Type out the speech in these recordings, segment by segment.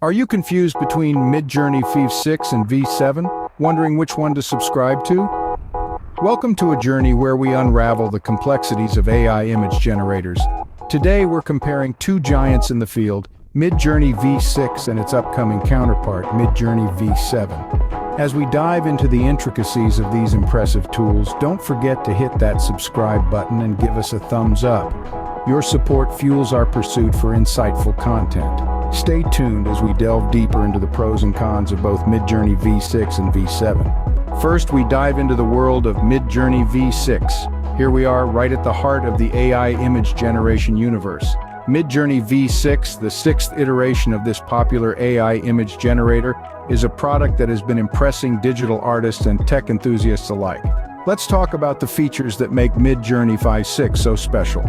Are you confused between Midjourney V6 and V7, wondering which one to subscribe to? Welcome to a journey where we unravel the complexities of AI image generators. Today we're comparing two giants in the field, Midjourney V6 and its upcoming counterpart, Midjourney V7. As we dive into the intricacies of these impressive tools, don't forget to hit that subscribe button and give us a thumbs up. Your support fuels our pursuit for insightful content. Stay tuned as we delve deeper into the pros and cons of both Midjourney V6 and V7. First, we dive into the world of Midjourney V6. Here we are, right at the heart of the AI image generation universe. Midjourney V6, the sixth iteration of this popular AI image generator, is a product that has been impressing digital artists and tech enthusiasts alike. Let's talk about the features that make Midjourney V6 so special.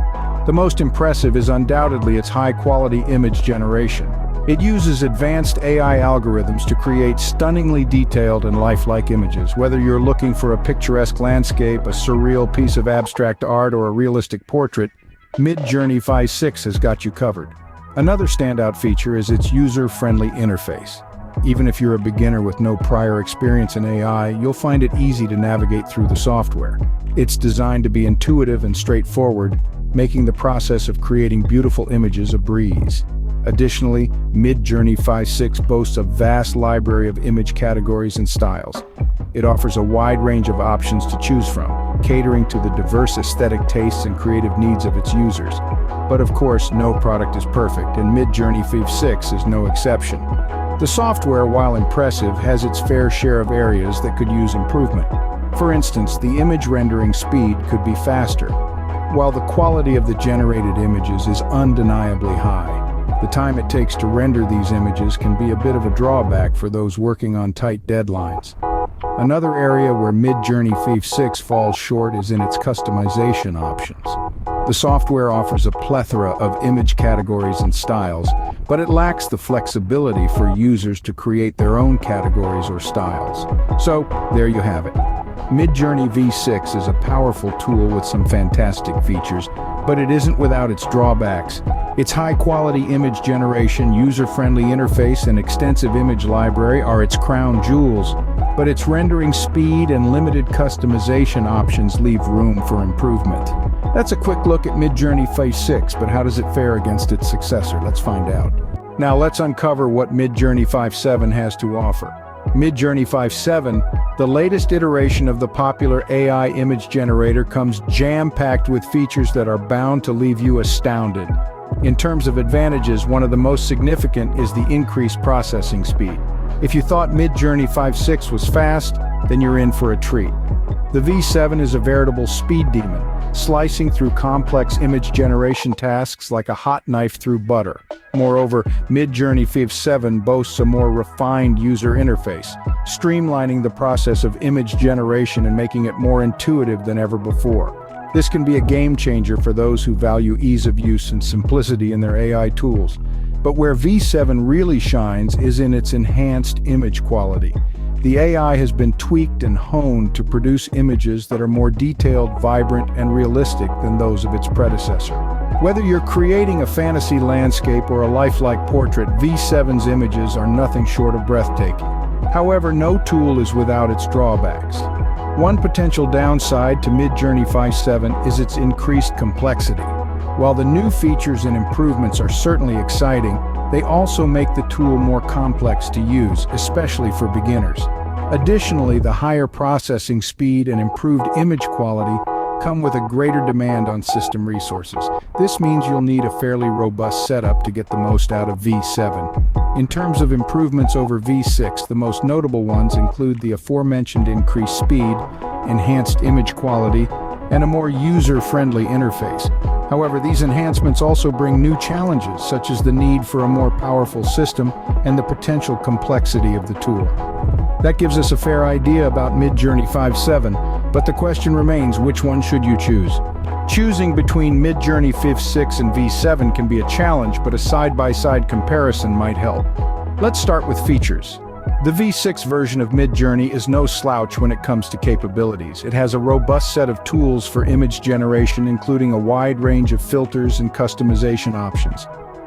The most impressive is undoubtedly its high-quality image generation. It uses advanced AI algorithms to create stunningly detailed and lifelike images. Whether you're looking for a picturesque landscape, a surreal piece of abstract art, or a realistic portrait, Midjourney V6 has got you covered. Another standout feature is its user-friendly interface. Even if you're a beginner with no prior experience in AI, you'll find it easy to navigate through the software. It's designed to be intuitive and straightforward, making the process of creating beautiful images a breeze. Additionally, Midjourney V6 boasts a vast library of image categories and styles. It offers a wide range of options to choose from, catering to the diverse aesthetic tastes and creative needs of its users. But of course, no product is perfect, and Midjourney V6 is no exception. The software, while impressive, has its fair share of areas that could use improvement. For instance, the image rendering speed could be faster, while the quality of the generated images is undeniably high. The time it takes to render these images can be a bit of a drawback for those working on tight deadlines. Another area where Midjourney V6 falls short is in its customization options. The software offers a plethora of image categories and styles, but it lacks the flexibility for users to create their own categories or styles. So, there you have it. Midjourney V6 is a powerful tool with some fantastic features, but it isn't without its drawbacks. Its high-quality image generation, user-friendly interface, and extensive image library are its crown jewels, but its rendering speed and limited customization options leave room for improvement. That's a quick look at Midjourney V6, but how does it fare against its successor? Let's find out. Now let's uncover what Midjourney V7 has to offer. Midjourney V7, the latest iteration of the popular AI image generator, comes jam-packed with features that are bound to leave you astounded. In terms of advantages, one of the most significant is the increased processing speed. If you thought Midjourney V6 was fast, then you're in for a treat. The V7 is a veritable speed demon, slicing through complex image generation tasks like a hot knife through butter. Moreover, Midjourney V7 boasts a more refined user interface, streamlining the process of image generation and making it more intuitive than ever before. This can be a game changer for those who value ease of use and simplicity in their AI tools. But where V7 really shines is in its enhanced image quality. The AI has been tweaked and honed to produce images that are more detailed, vibrant, and realistic than those of its predecessor. Whether you're creating a fantasy landscape or a lifelike portrait, V7's images are nothing short of breathtaking. However, no tool is without its drawbacks. One potential downside to Midjourney V7 is its increased complexity. While the new features and improvements are certainly exciting, they also make the tool more complex to use, especially for beginners. Additionally, the higher processing speed and improved image quality come with a greater demand on system resources. This means you'll need a fairly robust setup to get the most out of V7. In terms of improvements over V6, the most notable ones include the aforementioned increased speed, enhanced image quality, and a more user-friendly interface. However, these enhancements also bring new challenges, such as the need for a more powerful system and the potential complexity of the tool. That gives us a fair idea about Midjourney V7, but the question remains, which one should you choose? Choosing between Midjourney V6 and V7 can be a challenge, but a side-by-side comparison might help. Let's start with features. The V6 version of Midjourney is no slouch when it comes to capabilities. It has a robust set of tools for image generation, including a wide range of filters and customization options.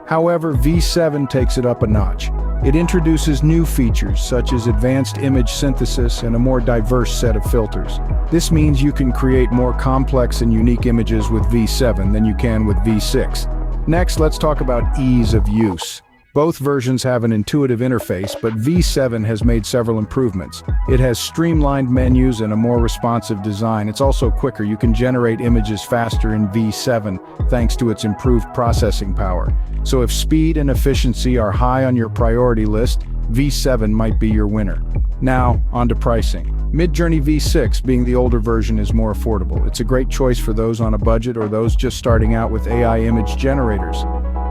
However, V7 takes it up a notch. It introduces new features such as advanced image synthesis and a more diverse set of filters. This means you can create more complex and unique images with V7 than you can with V6. Next, let's talk about ease of use. Both versions have an intuitive interface, but V7 has made several improvements. It has streamlined menus and a more responsive design. It's also quicker. You can generate images faster in V7 thanks to its improved processing power. So if speed and efficiency are high on your priority list, V7 might be your winner. Now, on to pricing. Midjourney V6, being the older version, is more affordable. It's a great choice for those on a budget or those just starting out with AI image generators.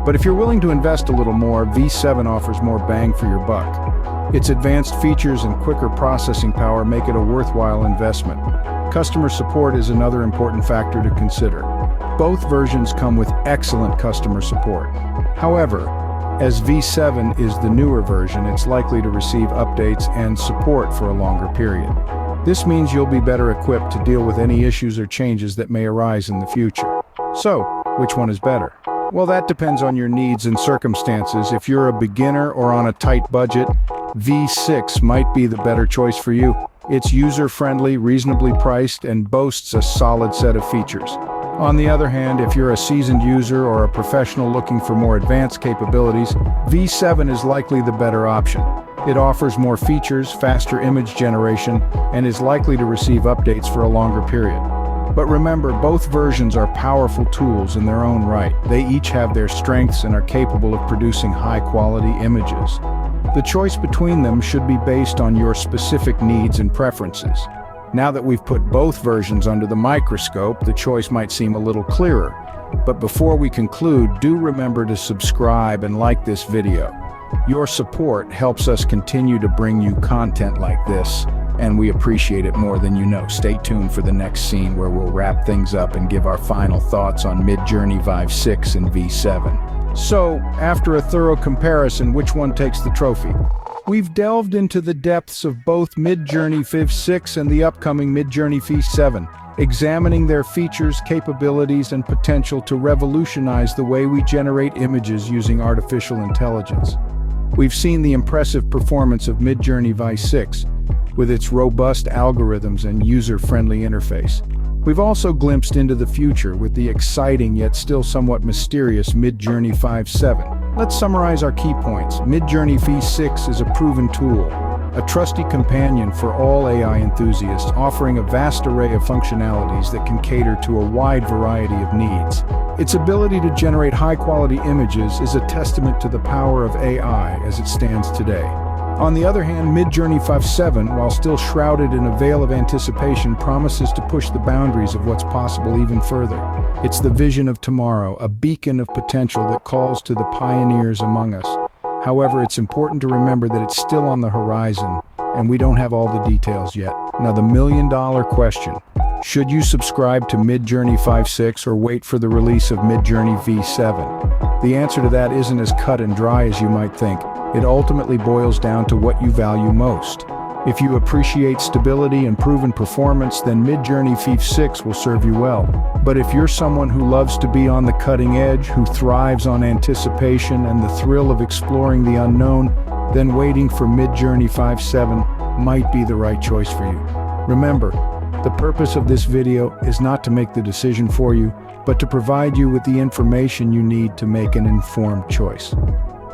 But if you're willing to invest a little more, V7 offers more bang for your buck. Its advanced features and quicker processing power make it a worthwhile investment. Customer support is another important factor to consider. Both versions come with excellent customer support. However, as V7 is the newer version, it's likely to receive updates and support for a longer period. This means you'll be better equipped to deal with any issues or changes that may arise in the future. So, which one is better? Well, that depends on your needs and circumstances. If you're a beginner or on a tight budget, V6 might be the better choice for you. It's user-friendly, reasonably priced, and boasts a solid set of features. On the other hand, if you're a seasoned user or a professional looking for more advanced capabilities, V7 is likely the better option. It offers more features, faster image generation, and is likely to receive updates for a longer period. But remember, both versions are powerful tools in their own right. They each have their strengths and are capable of producing high-quality images. The choice between them should be based on your specific needs and preferences. Now that we've put both versions under the microscope, the choice might seem a little clearer. But before we conclude, do remember to subscribe and like this video. Your support helps us continue to bring you content like this, and we appreciate it more than you know. Stay tuned for the next scene where we'll wrap things up and give our final thoughts on Midjourney V6 and V7. So, after a thorough comparison, which one takes the trophy? We've delved into the depths of both Midjourney V6 and the upcoming Midjourney V7, examining their features, capabilities, and potential to revolutionize the way we generate images using artificial intelligence. We've seen the impressive performance of Midjourney V6, with its robust algorithms and user-friendly interface. We've also glimpsed into the future with the exciting yet still somewhat mysterious Midjourney V7. Let's summarize our key points. Midjourney V6 is a proven tool, a trusty companion for all AI enthusiasts, offering a vast array of functionalities that can cater to a wide variety of needs. Its ability to generate high-quality images is a testament to the power of AI as it stands today. On the other hand, Midjourney V7, while still shrouded in a veil of anticipation, promises to push the boundaries of what's possible even further. It's the vision of tomorrow, a beacon of potential that calls to the pioneers among us. However, it's important to remember that it's still on the horizon, and we don't have all the details yet. Now, the million-dollar question: should you subscribe to Midjourney V6 or wait for the release of Midjourney V7? The answer to that isn't as cut and dry as you might think. It ultimately boils down to what you value most. If you appreciate stability and proven performance, then Midjourney V6 will serve you well. But if you're someone who loves to be on the cutting edge, who thrives on anticipation and the thrill of exploring the unknown, then waiting for Midjourney V7 might be the right choice for you. Remember, the purpose of this video is not to make the decision for you, but to provide you with the information you need to make an informed choice.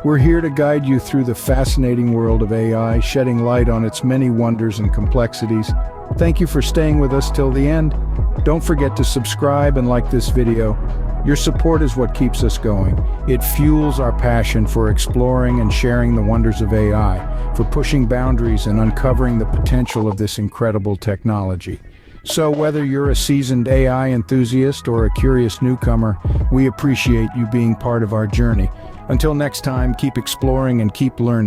We're here to guide you through the fascinating world of AI, shedding light on its many wonders and complexities. Thank you for staying with us till the end. Don't forget to subscribe and like this video. Your support is what keeps us going. It fuels our passion for exploring and sharing the wonders of AI, for pushing boundaries and uncovering the potential of this incredible technology. So whether you're a seasoned AI enthusiast or a curious newcomer, we appreciate you being part of our journey. Until next time, keep exploring and keep learning.